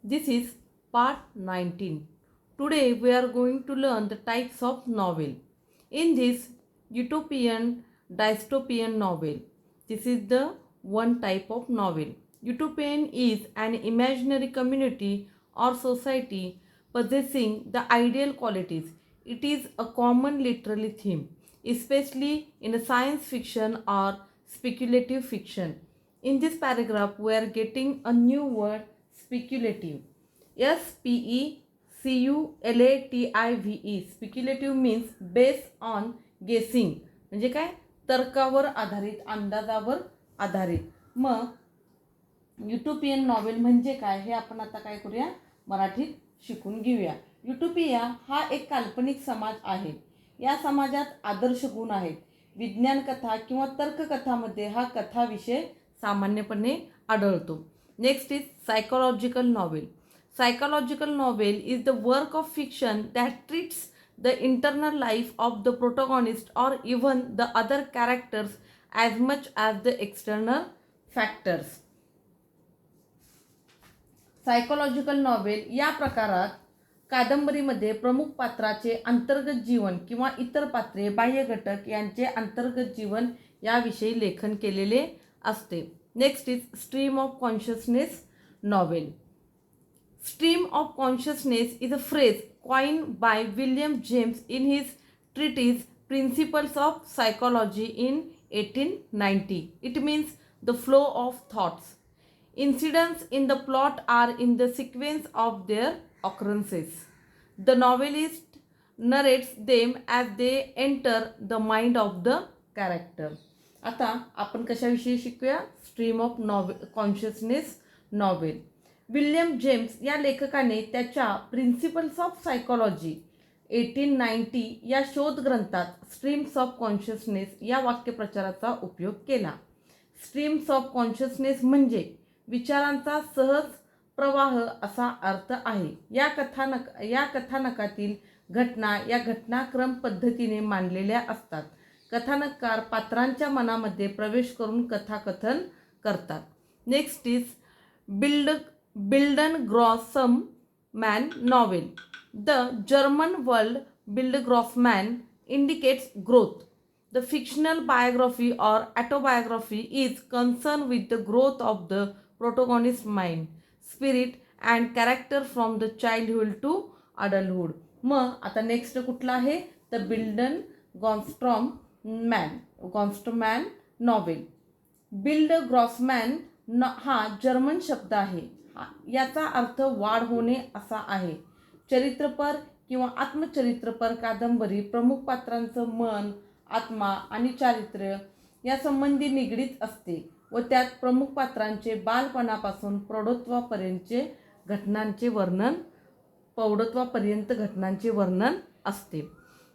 This is part 19. Today we are going to learn the types of novel. In this utopian dystopian novel, this is the one type of novel. Utopian is an imaginary community or society possessing the ideal qualities. It is a common literary theme, especially in a science fiction or speculative fiction. In this paragraph, we are getting a new word, speculative. SPECULATIVE. Speculative means based on guessing. म्हणजे काय, तर्कावर आधारित, अंदाजावर आधारित. मग utopian novel म्हणजे काय हे आपण आता काय करूया, मराठीत शिकून घेऊया. युटोपिया हा एक काल्पनिक समाज आहे. या समाजात आदर्श गुण आहेत. विज्ञान कथा किंवा तर्ककथामध्ये हा कथा विषय सामान्यपणे आढळतो. Next is psychological novel. Psychological novel is the work of fiction that treats the internal life of the protagonist or even the other characters as much as the external factors. Psychological novel या प्रकारात कादंबरीमध्ये प्रमुख पात्राचे अंतर्गत जीवन किंवा इतर पात्रे, बाह्य घटक यांचे अंतर्गत जीवन याविषयी लेखन केलेले असते. Next is stream of consciousness novel. Stream of consciousness is a phrase coined by William James in his treatise Principles of Psychology in 1890. It means the flow of thoughts. Incidents in the plot are in the sequence of their occurrences. The novelist narrates them as they enter the mind of the character. आता आपण कशाविषयी शिकूया, stream of consciousness novel. William James या लेखकाने त्याच्या principles of psychology 1890 या शोधग्रंथात streams of consciousness या वाक्यप्रचाराचा उपयोग केला. स्ट्रीम्स ऑफ कॉन्शियसनेस म्हणजे विचारांचा सहज प्रवाह असा अर्थ आहे. या कथानकातील घटना या घटनाक्रम पद्धतीने मांडलेल्या असतात. कथानककार पात्रांच्या मनामध्ये प्रवेश करून कथाकथन करतात. Next is Bildungsroman novel. The German word Bildungsroman indicates growth. The fictional biography or autobiography is concerned with the growth of the protagonist's mind, spirit and character from the childhood to adulthood. मग आता next कुठला आहे, the गॉन्स्ट्रॉमॅन novel. Build ग्रॉसमॅन हा German शब्द आहे. याचा अर्थ वाढ होणे असा आहे. चरित्रपर किंवा आत्मचरित्रपर कादंबरी प्रमुख पात्रांचं मन, आत्मा आणि चारित्र्य या संबंधी निगडीत असते व त्यात प्रमुख पात्रांचे बालपणापासून प्रौढत्वापर्यंतचे घटनांचे वर्णन असते.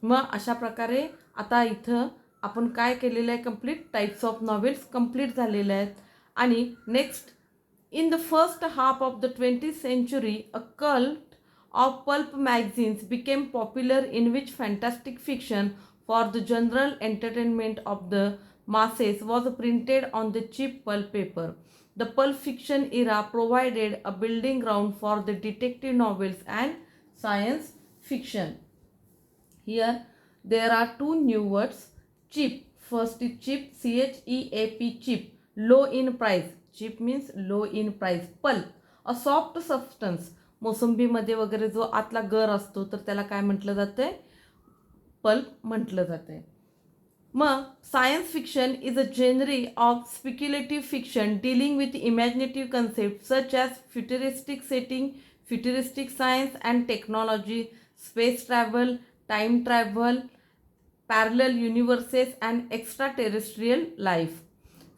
मग अशा प्रकारे आता इथं आपण काय केलेलं आहे, complete types of novels complete झालेल्या आहेत. आणि next, in the first half of the 20th century, a cult of pulp magazines became popular in which fantastic fiction for the general entertainment of the masses was printed on the cheap pulp paper. The pulp fiction era provided a building ground for the detective novels and science fiction. Here there are two new words, cheap. First is cheap, CHEAP, cheap, low in price. Cheap means low in price. Pulp, a soft substance. मोसंबीमध्ये वगैरे जो आतला गर असतो तर त्याला काय म्हटलं जातंय, पल्प म्हटलं जातंय. मग science fiction is a genre of speculative fiction dealing with imaginative concept such as futuristic setting, futuristic science and technology, space travel, time travel, parallel universes and extraterrestrial life.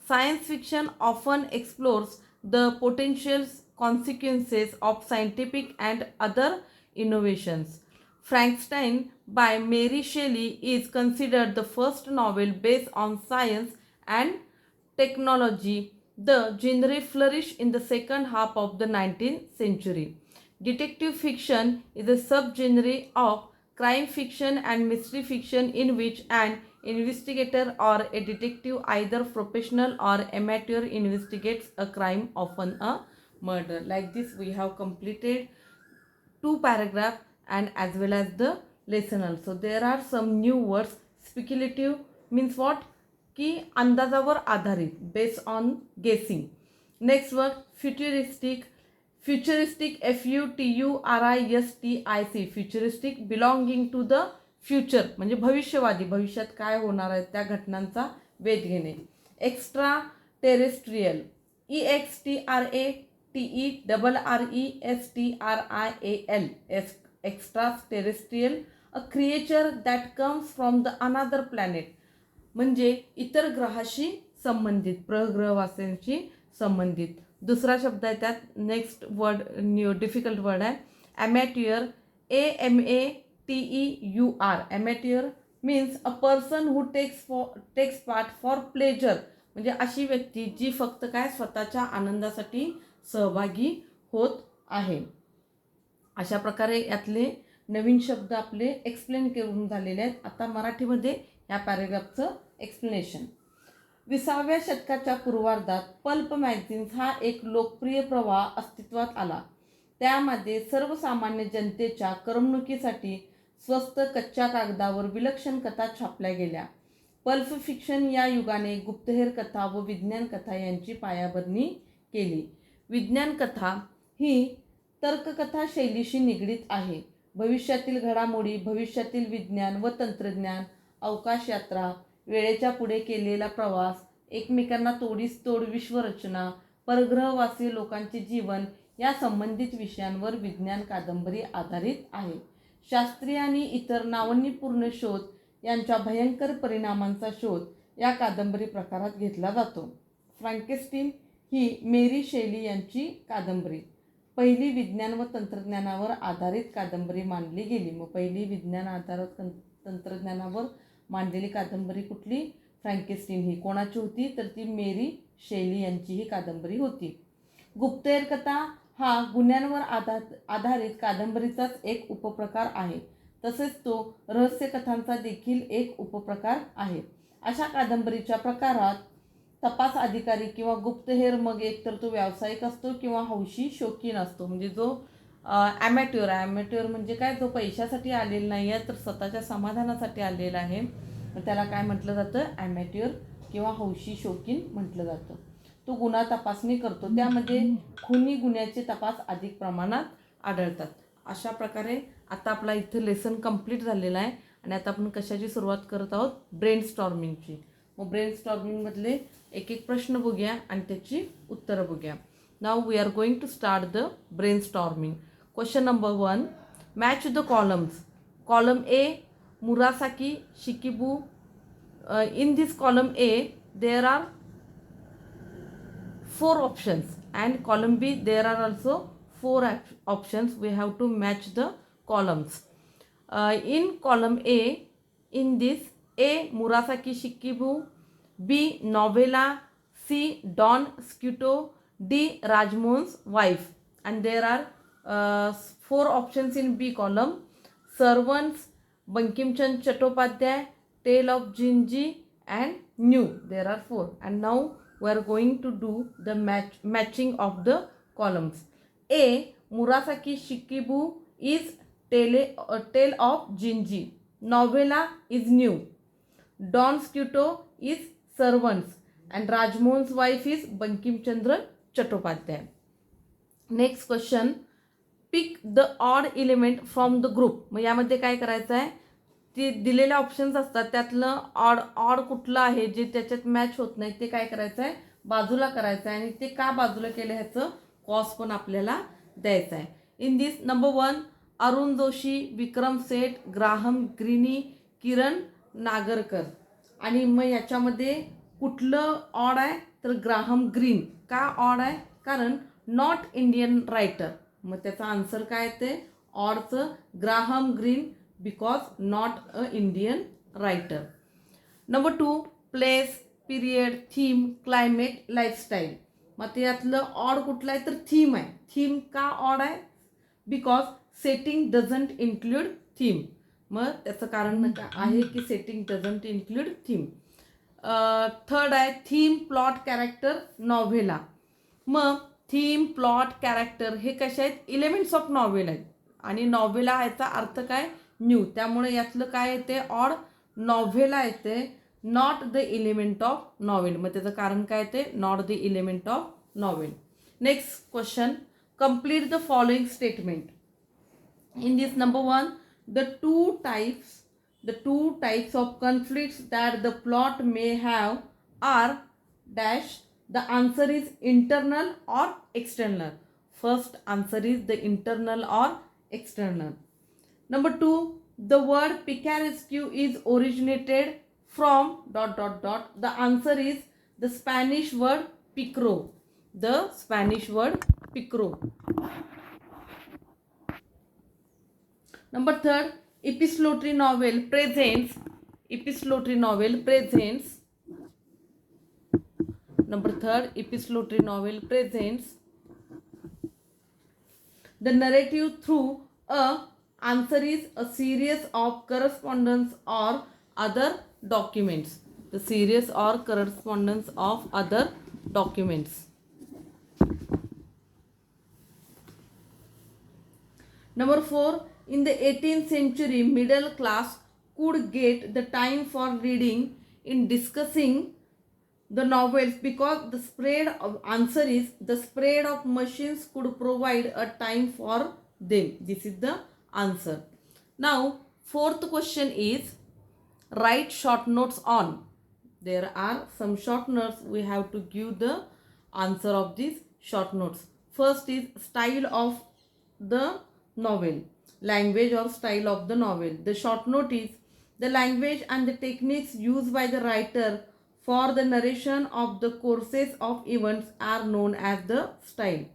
Science fiction often explores the potential consequences of scientific and other innovations. Frankenstein by Mary Shelley is considered the first novel based on science and technology. The genre flourished in the second half of the 19th century. Detective fiction is a subgenre of crime fiction and mystery fiction in which an investigator or a detective, either professional or amateur, investigates a crime, often a murder. Like this we have completed 2 paragraphs and as well as the lesson also. There are some new words. Speculative means what? की अंदाजावर आधारित, based on guessing. Next word futuristic. Futuristic, futuristic, futuristic belonging to the future म्हणजे भविष्यवादी, भविष्यात काय होणार आहे त्या घटनांचा वेध घेणे. Extra terrestrial, EXTRATERRESTRIAL, extra terrestrial, a creature that comes from the another planet म्हणजे इतर ग्रहाशी संबंधित, प्रग्रहवासींशी संबंधित. दुसरा शब्द आहे त्यात. Next word new difficult word आहे amateur, AMATEUR. Amateur means a person who takes part for pleasure म्हणजे अशी व्यक्ती जी फक्त काय स्वतःच्या आनंदासाठी सहभागी होत आहे. अशा प्रकारे यातले नवीन शब्द आपले एक्सप्लेन करून झालेले आहेत. आता मराठीमध्ये या पॅरेग्राफचं एक्सप्लेनेशन. 20व्या शतकाच्या पूर्वार्धात पल्प मॅगझिन्स हा एक लोकप्रिय प्रवाह अस्तित्वात आला. त्यामध्ये सर्वसामान्य जनतेच्या करमणुकीसाठी स्वस्त कच्च्या कागदावर विलक्षण कथा छापल्या गेल्या. पल्प फिक्शन या युगाने गुप्तहेर कथा व विज्ञान कथा यांची पायाभरणी केली. विज्ञान कथा ही तर्ककथा शैलीशी निगडीत आहे. भविष्यातील घडामोडी, भविष्यातील विज्ञान व तंत्रज्ञान, अवकाशयात्रा, वेळेच्या पुढे केलेला प्रवास, एकमेकांना तोडीस तोड विश्वरचना, परग्रहवासी लोकांचे जीवन या संबंधित विषयांवर विज्ञान कादंबरी आधारित आहे. शास्त्रीय आणि इतर नाविन्यपूर्ण शोध यांच्या भयंकर परिणामांचा शोध या कादंबरी प्रकारात घेतला जातो. फ्रँकेस्टीन ही मेरी शेली यांची कादंबरी पहिली विज्ञान व तंत्रज्ञानावर आधारित कादंबरी मानली गेली. मग पहिली विज्ञान आधारित तंत्रज्ञानावर मांडलेली कादंबरी कुठली? फ्रँकेस्टीन. ही कोणाची होती? तर ती मेरी शेली यांची ही कादंबरी होती. गुप्तहेर कथा हा गुन्ह्यांवर आधारित कादंबरीचाच एक उपप्रकार आहे. तसेच तो रहस्यकथांचा देखील एक उपप्रकार आहे. अशा कादंबरीच्या प्रकारात तपास अधिकारी किंवा गुप्तहेर मग एकतर तो व्यावसायिक असतो किंवा हौशी शौकीन असतो. म्हणजे जो ॲमॅट्युअर आहे. ॲमॅट्युअर म्हणजे काय? जो पैशासाठी आलेला नाही आहे तर स्वतःच्या समाधानासाठी आलेला आहे. त्याला काय म्हटलं जातं? ॲमॅट्युअर किंवा हौशी शौकीन म्हटलं जातं. तो गुन्हा तपासणी करतो. त्यामध्ये खुनी गुन्ह्याचे तपास अधिक प्रमाणात आढळतात. अशा प्रकारे आता आपला इथं लेसन कंप्लीट झालेला आहे आणि आता आपण कशाची सुरुवात करत आहोत? ब्रेन स्टॉर्मिंगची. मग ब्रेन स्टॉर्मिंगमधले एक एक प्रश्न बघूया आणि त्याची उत्तरं बघूया. Now we are going to start the brainstorming. Question number 1, match the columns. Column A Murasaki Shikibu. In this column A there are 4 options and column B there are also 4 options. We have to match the columns. In column A, in this A Murasaki Shikibu, B novella, C Don Scuto, D Rajmohan's wife. And there are 4 options in B column. Servants, Bankim Chand Chattopadhyay, Tale of Jinji and New. There are 4 and now we are going to do the matching of the columns. A Murasaki Shikibu is Tale of Jinji. Novella is New. Don Scuto is Servants and Rajmohan's wife is Bankim Chandra Chattopadhyay. Next question, pick the odd element from the group. मग यामध्ये काय करायचं आहे? ते दिलेले options असतात त्यातलं odd कुठलं आहे जे त्याच्यात मॅच होत नाही ते काय करायचं आहे? बाजूला करायचं आहे. आणि ते का बाजूला केलं ह्याचं कॉज पण आपल्याला द्यायचं आहे. In this number 1 Arun Joshi, Vikram Seth, Graham Greene, Kiran Nagarkar. आणि मग याच्यामध्ये कुठलं ऑड आहे? तर ग्राहम ग्रीन. का ऑड आहे? कारण नॉट इंडियन रायटर. मग त्याचा आन्सर काय येते? ऑडचं Graham Greene because not a Indian writer. Number 2 place, period, theme, climate, lifestyle. मग त्यातलं ऑड कुठलं आहे? तर थीम आहे. थीम का ऑड आहे? Because setting doesn't include theme. मग त्याचं कारण आहे की setting doesn't include theme. Third आहे थीम, प्लॉट, कॅरेक्टर, नॉव्हेला. मग थीम, प्लॉट, कॅरेक्टर हे कसे आहेत, एलिमेंट्स ऑफ नॉवेल आहेत. आणि नॉव्हेला ह्याचा अर्थ काय, न्यू. त्यामुळे यातलं काय येते, ऑड नॉव्हेला येते, not the element of novel. मग त्याचं कारण काय येते, not the element of novel. Next question, complete the following statement. In this, number 1, the two types of conflicts that the plot may have are dash. The answer is internal or external. First answer is the internal or external. Number 2, the word picaresque is originated from dot dot dot. The answer is the Spanish word picro. The Spanish word picro. Number 3, epistolary novel presents. Number 3, epistolary novel presents the narrative through a answer is a series of correspondence or other documents. The series or correspondence of other documents. Number 4, in the 18th century, middle class could get the time for reading in discussing the novels because the spread of answer is the spread of machines could provide a time for them. This is the answer. Now, fourth question is write short notes on. There are some short notes. We have to give the answer of these short notes. First is style of the novel, language or style of the novel. The short note is the language and the techniques used by the writer for the narration of the courses of events are known as the style.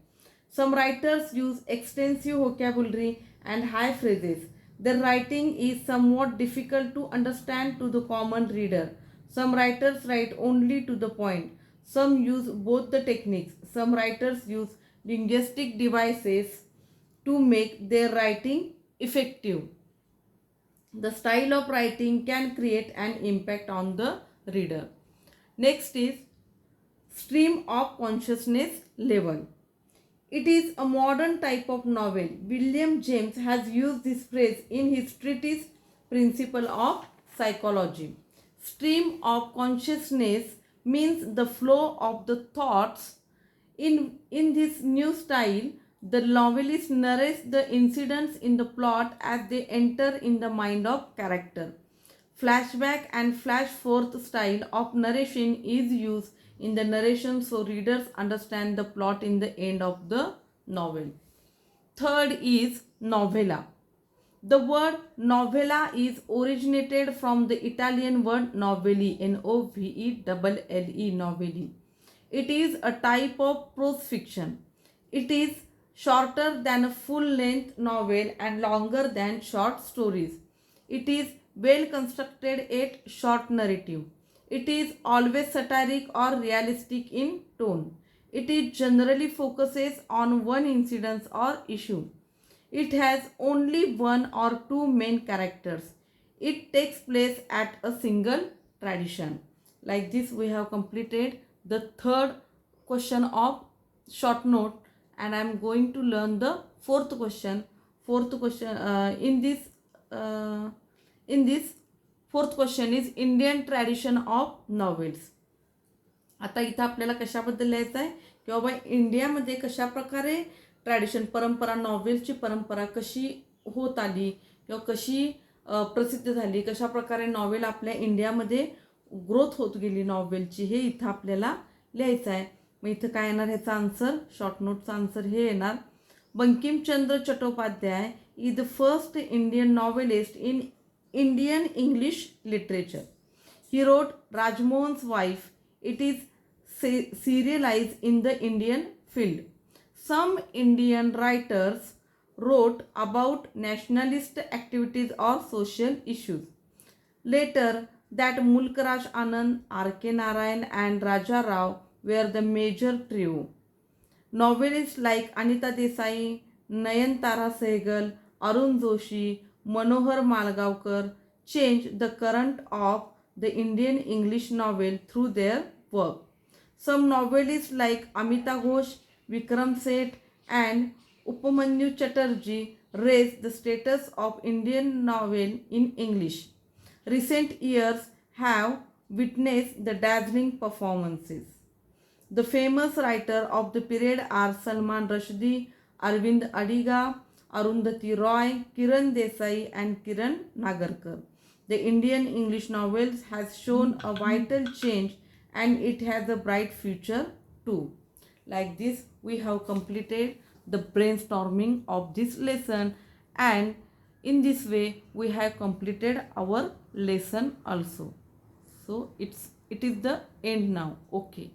Some writers use extensive vocabulary and high phrases. Their writing is somewhat difficult to understand to the common reader. Some writers write only to the point. Some use both the techniques. Some writers use linguistic devices to make their writing effective. The style of writing can create an impact on the reader. Next is stream of consciousness level. It is a modern type of novel. William James has used this phrase in his treatise Principle of Psychology. Stream of consciousness means the flow of the thoughts. In this new style, the novelist narrates the incidents in the plot as they enter in the mind of character. Flashback and flash forth style of narration is used in the narration so readers understand the plot in the end of the novel. Third is novella. The word novella is originated from the Italian word novelli, Novelle, novelli. It is a type of prose fiction. It is shorter than a full-length novel and longer than short stories. It is well constructed yet short narrative. It is always satiric or realistic in tone. It is generally focuses on one incident or issue. It has only one or two main characters. It takes place at a single tradition. Like this, we have completed the third question of short note, and I am going to learn the fourth question. In this fourth question is Indian tradition of novels. आता इथं आपल्याला कशाबद्दल लिहायचं आहे की बाबा इंडियामध्ये कशा प्रकारे ट्रॅडिशन, परंपरा, नॉवेलची परंपरा कशी होत आली किंवा कशी प्रसिद्ध झाली, कशा प्रकारे नॉवेल आपल्या इंडियामध्ये ग्रोथ होत गेली नॉवेलची, हे इथं आपल्याला लिहायचं आहे. मग इथं काय येणार ह्याचा आन्सर, शॉर्ट नोटचा आन्सर हे येणार, Bankimchandra Chattopadhyay is the first Indian novelist in Indian English literature. He wrote Rajmohan's Wife. It is serialized in the Indian field. Some Indian writers wrote about nationalist activities or social issues. Later, that Mulkraj Anand, R.K. Narayan and Raja Rao were the major trio. Novelists like Anita Desai, Nayantara Sehgal, Arun Joshi, Manohar Malgavkar changed the current of the Indian English novel through their work. Some novelists like Amita Ghosh, Vikram Seth and Upamanyu Chatterjee raised the status of Indian novel in English. Recent years have witnessed the dazzling performances. The famous writers of the period are Salman Rushdie, Arvind Adiga, Arundhati Roy, Kiran Desai and Kiran Nagarkar. The Indian English novels has shown a vital change and it has a bright future too. Like this, we have completed the brainstorming of this lesson, and in this way we have completed our lesson also. So it is the end now. Okay.